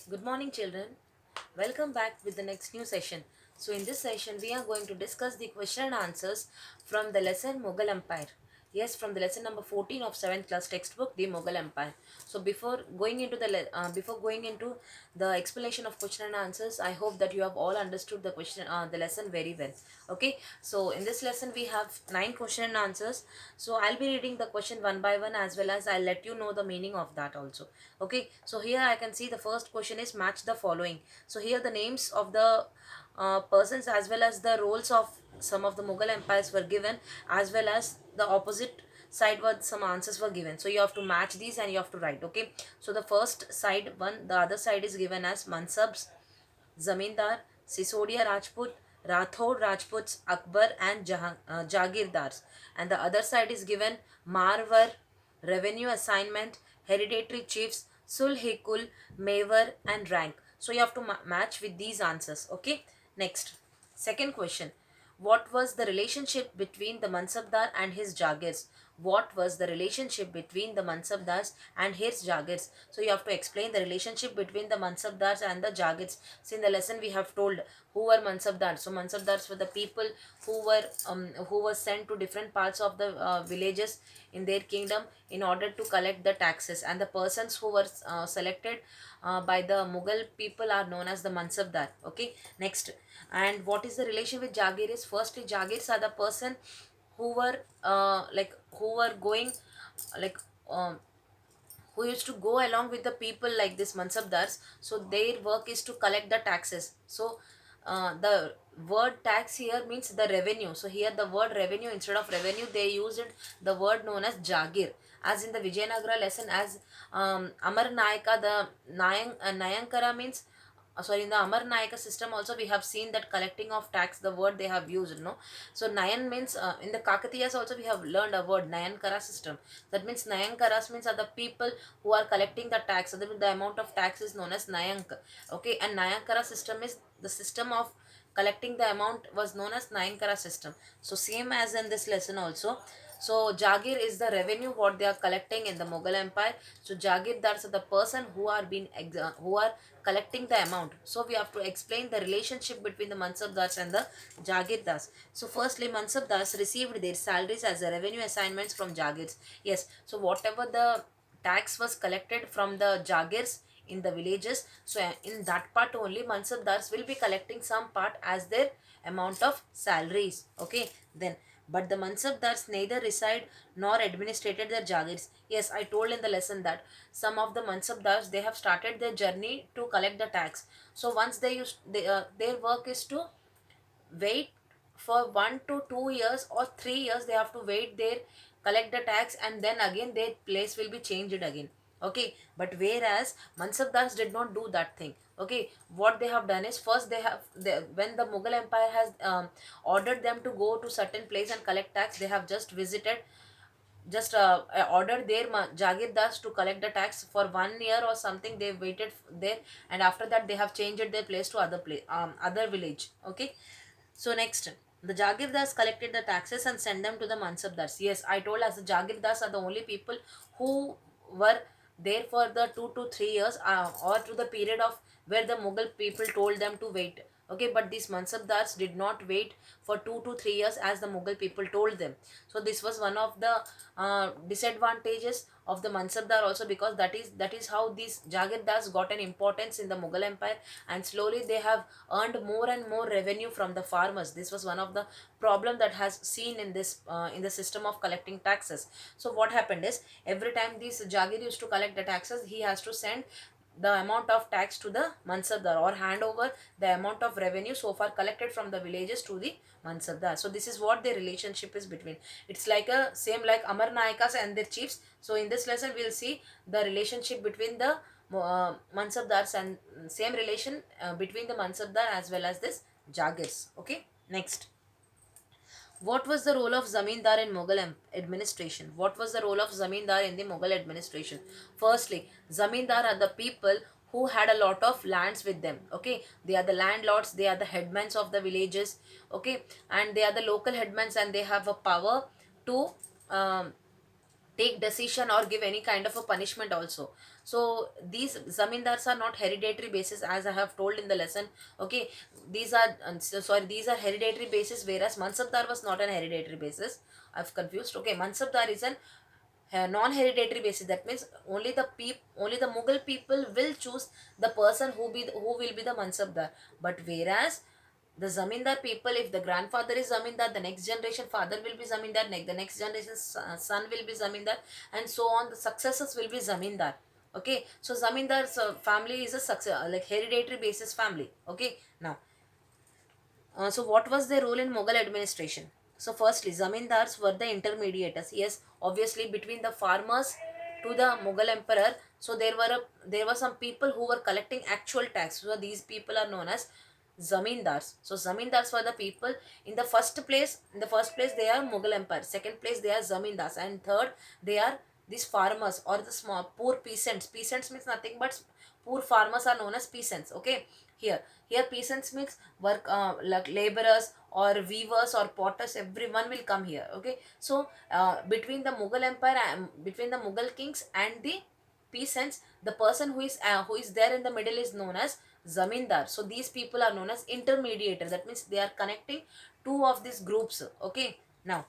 Good morning, children. Welcome back with the next new session. So, in this session, we are going to discuss the question and answers from the lesson Mughal Empire. Yes, from the lesson number 14 of 7th class textbook, the Mughal Empire. So, before going into the explanation of question and answers, I hope that you have all understood the lesson very well. Okay. So, in this lesson, we have 9 question and answers. So, I'll be reading the question one by one, as well as I'll let you know the meaning of that also. Okay, so here I can see the first question is match the following. So here the names of the persons as well as the roles of some of the Mughal empires were given, as well as the opposite side were some answers were given. So you have to match these and you have to write. Okay, so the first side one, the other side is given as Mansabs, Zamindar, Sisodia Rajput, Rathod Rajputs, Akbar and Jagirdars. And the other side is given Marwar, revenue assignment, hereditary chiefs, Sulhikul, Mewar and rank. So you have to match with these answers. Okay. Next. Second question. What was the relationship between the Mansabdar and his Jagirs? What was the relationship between the Mansabdars and his Jagirs? So you have to explain the relationship between the Mansabdars and the Jagirs. So in the lesson we have told who were Mansabdars. So Mansabdars were the people who were sent to different parts of the villages in their kingdom in order to collect the taxes, and the persons who were selected by the Mughal people are known as the Mansabdar. Okay, next. And what is the relation with Jagir is, firstly, Jagirs are the person who were who were going like um, who used to go along with the people like this Mansabdars. So their work is to collect the taxes. So the word tax here means the revenue. So here the word revenue, instead of revenue they used the word known as Jagir. As in the Vijayanagara lesson, as Amar Nayaka, the Nayankara means sorry, in the Amar Nayaka system also we have seen that collecting of tax, the word they have used, no. So Nayan means in the Kakatiyas also we have learned a word Nayankara system. That means Nayankaras means are the people who are collecting the tax. So the amount of tax is known as Nayank. Okay, and Nayankara system is the system of collecting the amount was known as Nayankara system. So same as in this lesson also. So Jagir is the revenue what they are collecting in the Mughal Empire. So Jagirdars are the person who are who are collecting the amount. So we have to explain the relationship between the Mansabdars and the Jagirdars. So firstly, Mansabdars received their salaries as a revenue assignments from Jagirs. Yes, so whatever the tax was collected from the Jagirs in the villages, so in that part only Mansabdars will be collecting some part as their amount of salaries. Okay, then but the Mansabdars neither reside nor administrated their Jagirs. Yes, I told in the lesson that some of the Mansabdars they have started their journey to collect the tax. So once their work is to wait for 1 to 2 years or 3 years, they have to wait there, collect the tax, and then again their place will be changed again. Okay, but whereas Mansabdars did not do that thing. Okay, what they have done is, first when the Mughal Empire has ordered them to go to certain place and collect tax, they have just visited, just ordered their Jagirdars to collect the tax for 1 year or something. They waited there, and after that they have changed their place to other village. Okay, so next, the Jagirdars collected the taxes and sent them to the Mansabdars. Yes, I told us the Jagirdars are the only people who were there for the 2 to 3 years, or to the period of where the Mughal people told them to wait. Okay, but these Mansabdars did not wait for 2 to 3 years as the Mughal people told them. So this was one of the disadvantages of the Mansabdar also, because that is how these Jagirdars got an importance in the Mughal Empire, and slowly they have earned more and more revenue from the farmers. This was one of the problem that has seen in the system of collecting taxes. So what happened is, every time this Jagir used to collect the taxes, he has to send the amount of tax to the Mansabdar, or hand over the amount of revenue so far collected from the villages to the Mansabdar. So this is what their relationship is between. It's like a same like Amar Nayakas and their chiefs. So in this lesson we'll see the relationship between the Mansabdars, and same relation between the Mansabdar as well as this Jagirs. Okay, next. What was the role of Zamindar in Mughal administration? What was the role of Zamindar in the Mughal administration? Firstly, Zamindar are the people who had a lot of lands with them. Okay, they are the landlords, they are the headmen of the villages. Okay, and they are the local headmen, and they have a power to um, take decision or give any kind of a punishment also. So these zamindars are not hereditary basis, as I have told in the lesson. Okay, these are these are hereditary basis, whereas mansabdar was not an hereditary basis. I've confused. Okay, mansabdar is an non-hereditary basis. That means only the Mughal people will choose the person who will be the mansabdar. But whereas the zamindar people, if the grandfather is zamindar, the next generation father will be zamindar, the next generation son will be zamindar, and so on. The successors will be zamindar. Okay, so zamindar's family is a success, like hereditary basis family. Okay, now so what was their role in Mughal administration? So firstly, zamindars were the intermediators. Yes, obviously between the farmers to the Mughal emperor. So there were some people who were collecting actual tax. So these people are known as zamindars. So zamindars were the people in the first place. In the first place, they are Mughal empire. Second place, they are zamindars, and third, they are these farmers or the small poor peasants. Peasants means nothing but poor farmers are known as peasants. Okay, here here peasants means work, like laborers or weavers or potters, everyone will come here. Okay, so between the Mughal empire and between the Mughal kings and the peasants, the person who is there in the middle is known as zamindar. So these people are known as intermediator. That means they are connecting two of these groups. Okay, now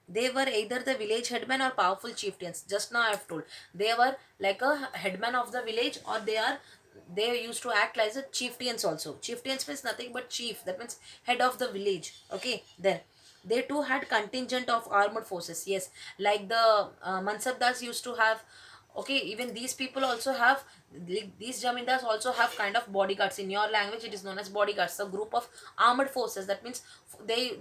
they were either the village headman or powerful chieftains. Just now I have told they were like a headman of the village, or they used to act as a chieftains also. Chieftains means nothing but chief. That means head of the village. Okay, then they too had contingent of armored forces. Yes, like the mansabdars used to have. Okay, even these people also have, like, these jamindars also have kind of bodyguards. In your language it is known as bodyguards, a group of armored forces. That means they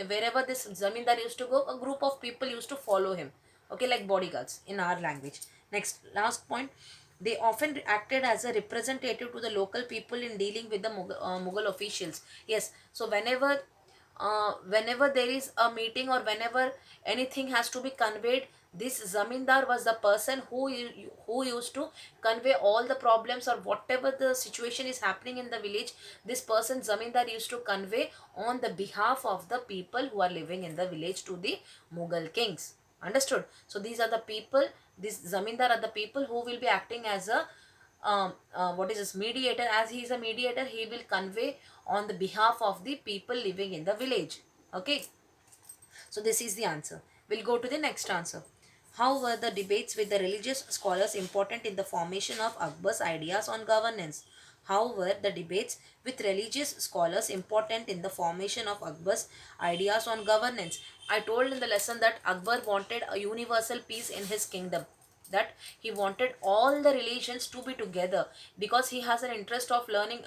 wherever this zamindar used to go, a group of people used to follow him. Okay, like bodyguards in our language. Next, last point, they often acted as a representative to the local people in dealing with the Mughal officials. Yes, so whenever there is a meeting or whenever anything has to be conveyed, this zamindar was the person who used to convey all the problems or whatever the situation is happening in the village. This person zamindar used to convey on the behalf of the people who are living in the village to the Mughal kings. Understood? So these are the people, this zamindar are the people who will be acting as a what is this mediator. As he is a mediator, he will convey on the behalf of the people living in the village. Okay, so this is the answer. We'll go to the next answer. How were the debates with the religious scholars important in the formation of Akbar's ideas on governance? How were the debates with religious scholars important in the formation of Akbar's ideas on governance? I told in the lesson that Akbar wanted a universal peace in his kingdom, that he wanted all the religions to be together, because he has an interest of learning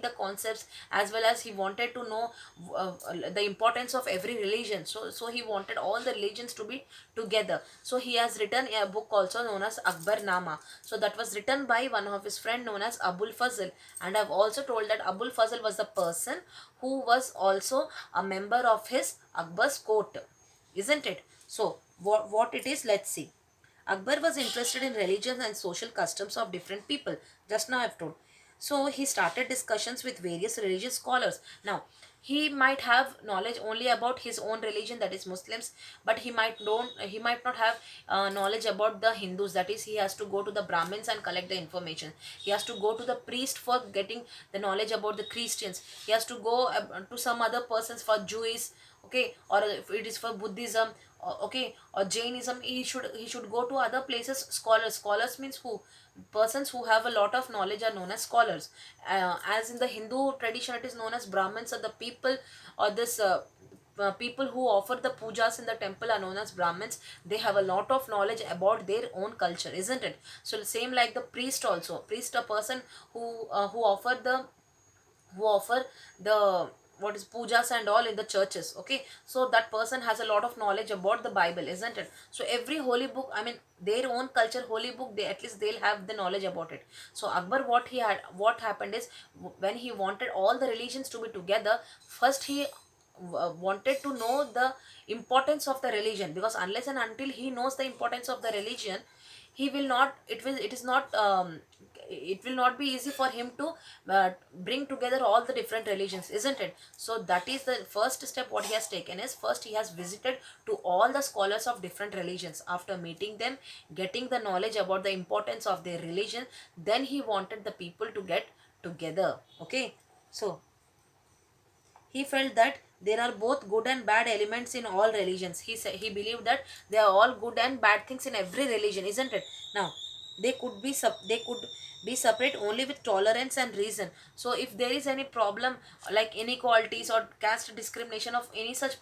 the concepts, as well as he wanted to know the importance of every religion. So he wanted all the religions to be together. So he has written a book also known as Akbar Nama. So that was written by one of his friend known as Abul Fazl. And I've also told that Abul Fazl was the person who was also a member of his Akbar's court, isn't it? So what it is, let's see. Akbar was interested in religions and social customs of different people. Just now I've told. So he started discussions with various religious scholars. Now, he might have knowledge only about his own religion, that is Muslims, but he might not have knowledge about the Hindus. That is, he has to go to the Brahmins and collect the information. He has to go to the priest for getting the knowledge about the Christians. He has to go to some other persons for Jewish. Okay, or if it is for Buddhism, okay, or Jainism, he should go to other places. Scholars means who? Persons who have a lot of knowledge are known as scholars. As in the Hindu tradition, it is known as Brahmins, or the people, or this people who offer the pujas in the temple are known as Brahmins. They have a lot of knowledge about their own culture, isn't it? So same like the priest also. Priest, a person who offer the what is pujas and all in the churches. Okay, so that person has a lot of knowledge about the Bible, isn't it? So every holy book, I mean their own culture holy book, they at least they'll have the knowledge about it. So Akbar, what happened is, when he wanted all the religions to be together, first he wanted to know the importance of the religion, because unless and until he knows the importance of the religion, he will not, it is not it will not be easy for him to bring together all the different religions, isn't it? So that is the first step. What he has taken is, first he has visited to all the scholars of different religions. After meeting them, getting the knowledge about the importance of their religion, then he wanted the people to get together. Okay, so he felt that there are both good and bad elements in all religions. He said he believed that there are all good and bad things in every religion, isn't it? Now they could be separate only with tolerance and reason. So if there is any problem like inequalities or caste discrimination of any such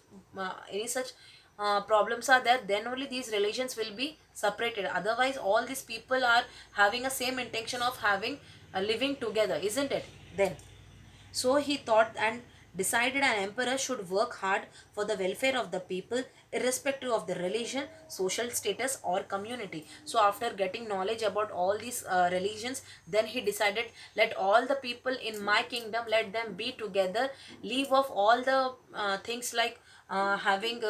problems are there, then only these religions will be separated. Otherwise all these people are having a same intention of having living together, isn't it? Then so he thought and decided an emperor should work hard for the welfare of the people, irrespective of the religion, social status, or community. So, after getting knowledge about all these religions, then he decided, let all the people in my kingdom, let them be together, leave off all the things like having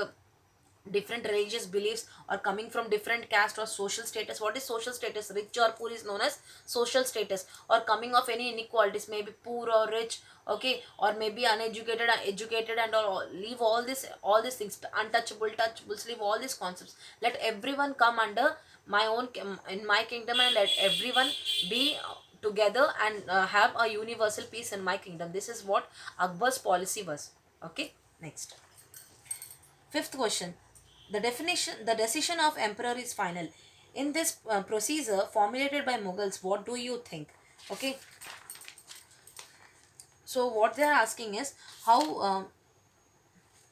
different religious beliefs or coming from different caste or social status. What is social status? Rich or poor is known as social status. Or coming of any inequalities, maybe poor or rich, okay, or maybe uneducated or educated, and all. Leave all these things, untouchable, touchables, leave all these concepts. Let everyone come under my own in my kingdom, and let everyone be together and have a universal peace in my kingdom. This is what Akbar's policy was. Okay, next. Fifth question. The decision of emperor is final. In this procedure formulated by Mughals, what do you think? Okay. So what they are asking is how,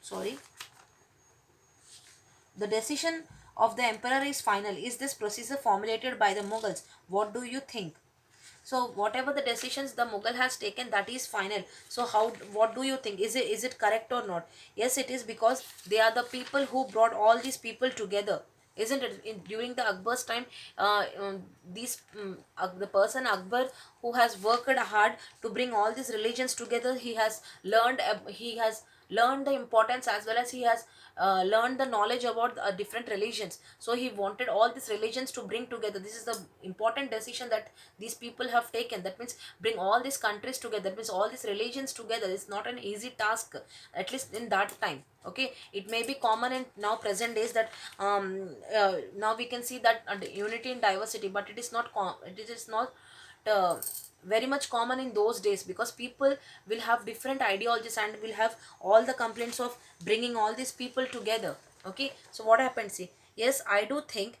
sorry, the decision of the emperor is final. Is this procedure formulated by the Mughals? What do you think? So whatever the decisions the Mughal has taken, that is final. So how, what do you think? Is it correct or not? Yes, it is, because they are the people who brought all these people together, isn't it? During the Akbar's time, the person Akbar, who has worked hard to bring all these religions together, he has learned the importance, as well as he has learned the knowledge about different religions. So he wanted all these religions to bring together. This is the important decision that these people have taken. That means bring all these countries together, that means all these religions together. It's not an easy task, at least in that time. Okay, it may be common in now present days that now we can see that unity in diversity, but it is not uh, very much common in those days, because people will have different ideologies and will have all the complaints of bringing all these people together. Okay, so what happened? See, yes, I do think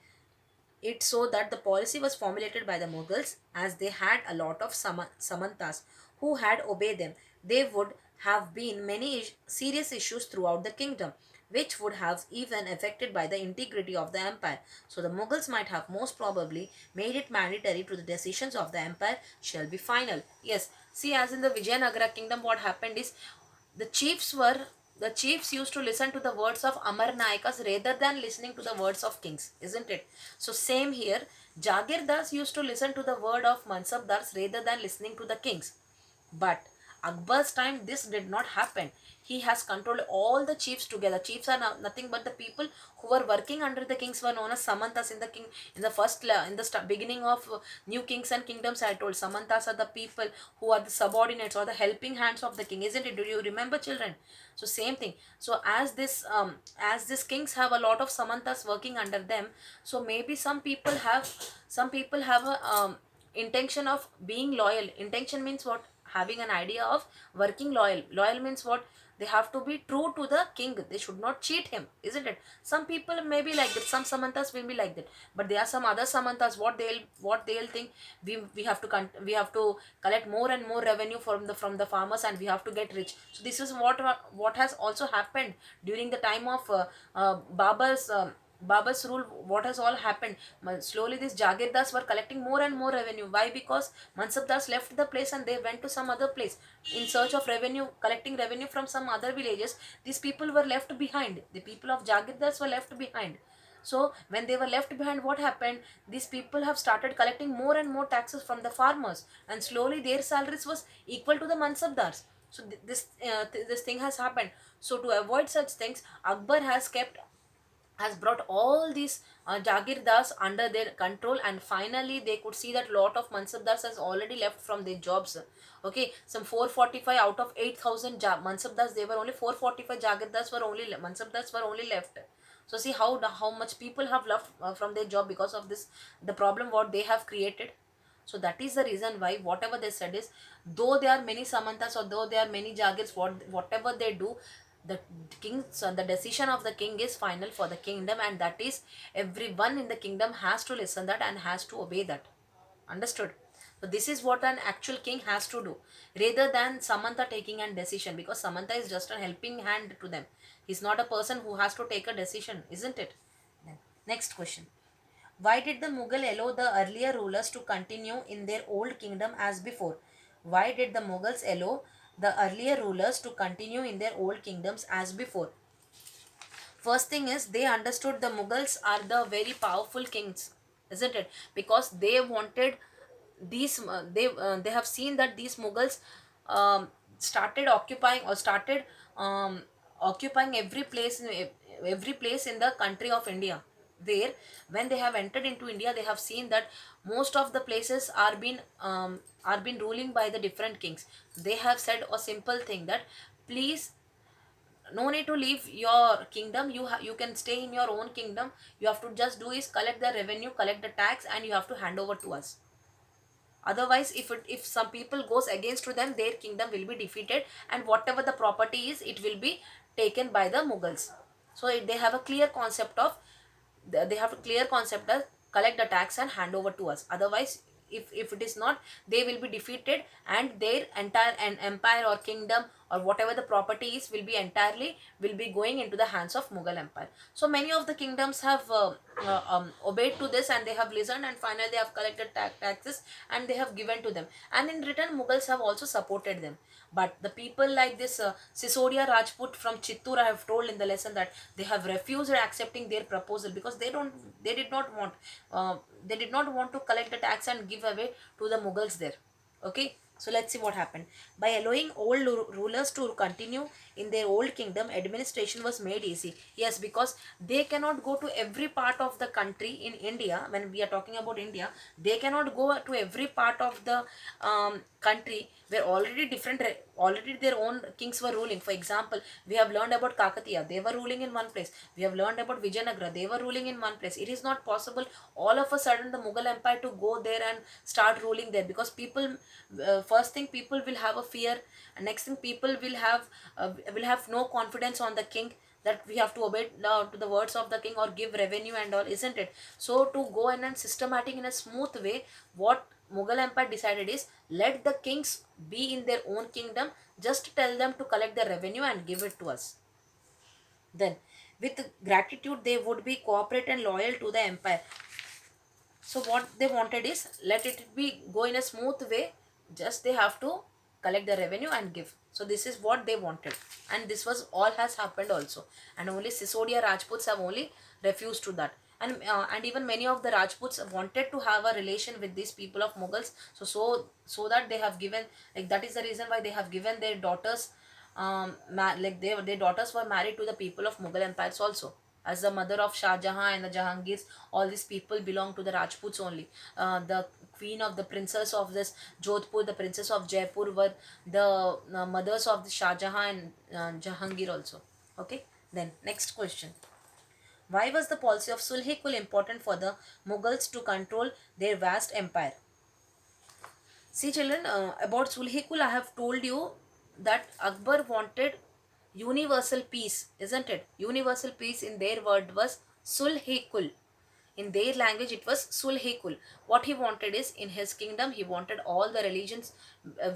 it so that the policy was formulated by the Mughals, as they had a lot of Samantas who had obeyed them. There would have been many serious issues throughout the kingdom, which would have even affected by the integrity of the empire. So the Mughals might have most probably made it mandatory to the decisions of the empire shall be final. Yes, see, as in the Vijayanagara kingdom, what happened is the chiefs were the chiefs used to listen to the words of Amar Nayakas rather than listening to the words of kings, isn't it? So same here, Jagirdars used to listen to the word of Mansabdars rather than listening to the kings. But Akbar's time, this did not happen. He has controlled all the chiefs together. Chiefs are nothing but the people who were working under the kings, were known as Samantas in the king in the beginning of new kings and kingdoms. I told Samantas are the people who are the subordinates or the helping hands of the king, isn't it? Do you remember, children? So same thing. So as this kings have a lot of Samantas working under them, so maybe some people have a intention of being loyal. Intention means what? Having an idea of working loyal. Loyal means what? They have to be true to the king. They should not cheat him, isn't it? Some people may be like that. Some Samantas will be like that. But there are some other Samantas. What they'll think, we have to we have to collect more and more revenue from the farmers, and we have to get rich. So this is what has also happened during the time of Baba's rule. What has all happened? Slowly, these Jagirdars were collecting more and more revenue. Why? Because Mansabdars left the place and they went to some other place in search of revenue, collecting revenue from some other villages. These people were left behind. The people of Jagirdars were left behind. So when they were left behind, what happened? These people have started collecting more and more taxes from the farmers, and slowly their salaries was equal to the Mansabdars. So this thing has happened. So to avoid such things, Akbar has kept has brought all these Jagirdars under their control, and finally they could see that lot of Mansabdars has already left from their jobs. Okay, some 445 out of 8,000 Mansabdars, they were only 445 Jagirdars were only Mansabdars were only left. So see how much people have left from their job because of this, the problem what they have created. So that is the reason why whatever they said is, though there are many Samantas or though there are many Jagirs, whatever they do, the the decision of the king is final for the kingdom, and that is everyone in the kingdom has to listen that and has to obey that. Understood? So this is what an actual king has to do, rather than Samantha taking a decision, because Samantha is just a helping hand to them. He's not a person who has to take a decision, isn't it? Then, next question. Why did the Mughal allow the earlier rulers to continue in their old kingdom as before? Why did the Mughals allow the earlier rulers to continue in their old kingdoms as before? First thing is, they understood the Mughals are the very powerful kings, isn't it? Because they wanted these, they have seen that these Mughals started occupying or started um, occupying every place in the country of India. Where when they have entered into India, they have seen that most of the places are been ruling by the different kings. They have said a simple thing that, please, no need to leave your kingdom, you can stay in your own kingdom. You have to just do is collect the revenue, collect the tax, and you have to hand over to us. Otherwise, if some people goes against to them, their kingdom will be defeated, and whatever the property is, it will be taken by the Mughals. So they have a clear concept of, they have a clear concept of collect the tax and hand over to us. Otherwise, if it is not, they will be defeated, and their entire an empire or kingdom or whatever the property is will be going into the hands of Mughal empire. So many of the kingdoms have obeyed to this, and they have listened, and finally they have collected taxes, and they have given to them, and in return Mughals have also supported them. But the people like this Sisodia Rajput from Chittoor, I have told in the lesson that they have refused accepting their proposal, because they did not want they did not want to collect the tax and give away to the Mughals there. Okay, so let's see what happened. By allowing old rulers to continue in their old kingdom, administration was made easy. Yes, because they cannot go to every part of the country in India. When we are talking about India, they cannot go to every part of the country where already their own kings were ruling. For example, we have learned about Kakatiya, they were ruling in one place. We have learned about Vijayanagara, they were ruling in one place. It is not possible all of a sudden the Mughal empire to go there and start ruling there, because people, first thing, people will have a fear, and next thing, people will have no confidence on the king, that we have to obey to the words of the king or give revenue and all, isn't it? So to go in and systematic in a smooth way, what Mughal empire decided is, let the kings be in their own kingdom, just tell them to collect the revenue and give it to us. Then, with gratitude, they would be cooperate and loyal to the empire. So what they wanted is, let it be go in a smooth way, just they have to collect the revenue and give. So this is what they wanted, and this was all has happened also, and only Sisodia Rajputs have only refused to that. And even many of the Rajputs wanted to have a relation with these people of Mughals, so that they have given, like, that is the reason why they have given their daughters, like their daughters were married to the people of Mughal empires also. As the mother of Shah Jahan and the Jahangirs, all these people belong to the Rajputs only. The queen of the princess of this Jodhpur, the princess of Jaipur, were the mothers of the Shah Jahan and Jahangir also. Okay, then next question. Why was the policy of Sulhi-Kul important for the Mughals to control their vast empire? See, children, about Sulhi-Kul, I have told you that Akbar wanted universal peace, isn't it? Universal peace in their word was Sulhi-Kul. In their language, it was Sulhi-Kul. What he wanted is, in his kingdom, he wanted all the religions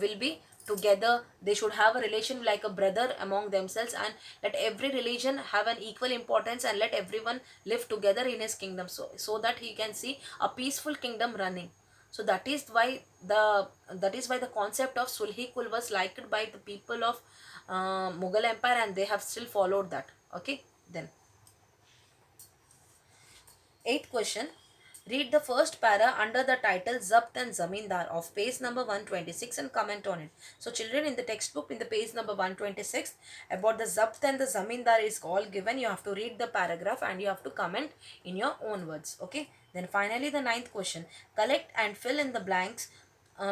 will be together. They should have a relation like a brother among themselves, and let every religion have an equal importance, and let everyone live together in his kingdom, so that he can see a peaceful kingdom running. So that is why the concept of Sulhi Kul was liked by the people of Mughal Empire, and they have still followed that. Okay, then eighth question. Read the first para under the title Zabt and Zamindar of page number 126 and comment on it. So children, in the textbook in the page number 126 about the Zabt and the Zamindar is all given. You have to read the paragraph and you have to comment in your own words. Okay. Then finally the ninth question. Collect and fill in the blanks.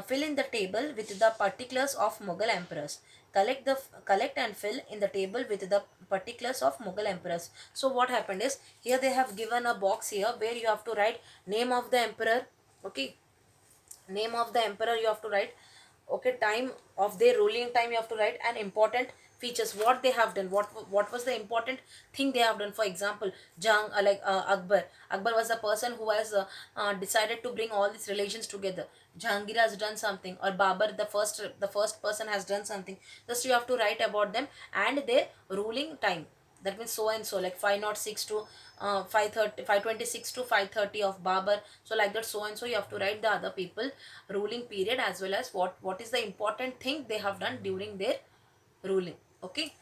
Fill in the table with the particulars of Mughal emperors. Collect and fill in the table with the particulars of Mughal emperors. So what happened is, here they have given a box here where you have to write name of the emperor. Okay, name of the emperor you have to write. Okay, time of their ruling time you have to write, and important features, what they have done, what was the important thing they have done. For example, Akbar was the person who has decided to bring all these religions together. Jahangir has done something, or Babar, the first person, has done something. Just you have to write about them and their ruling time. That means so and so, like 506 to 530, 526 to 530 of Babar. So like that, so and so, you have to write the other people ruling period, as well as what is the important thing they have done during their ruling. Okay,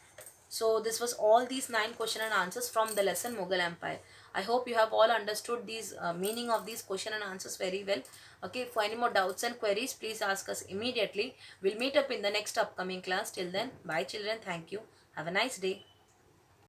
so this was all these 9 question and answers from the lesson Mughal Empire. I hope you have all understood these meaning of these question and answers very well. Okay, for any more doubts and queries, please ask us immediately. We'll meet up in the next upcoming class. Till then, bye children. Thank you. Have a nice day.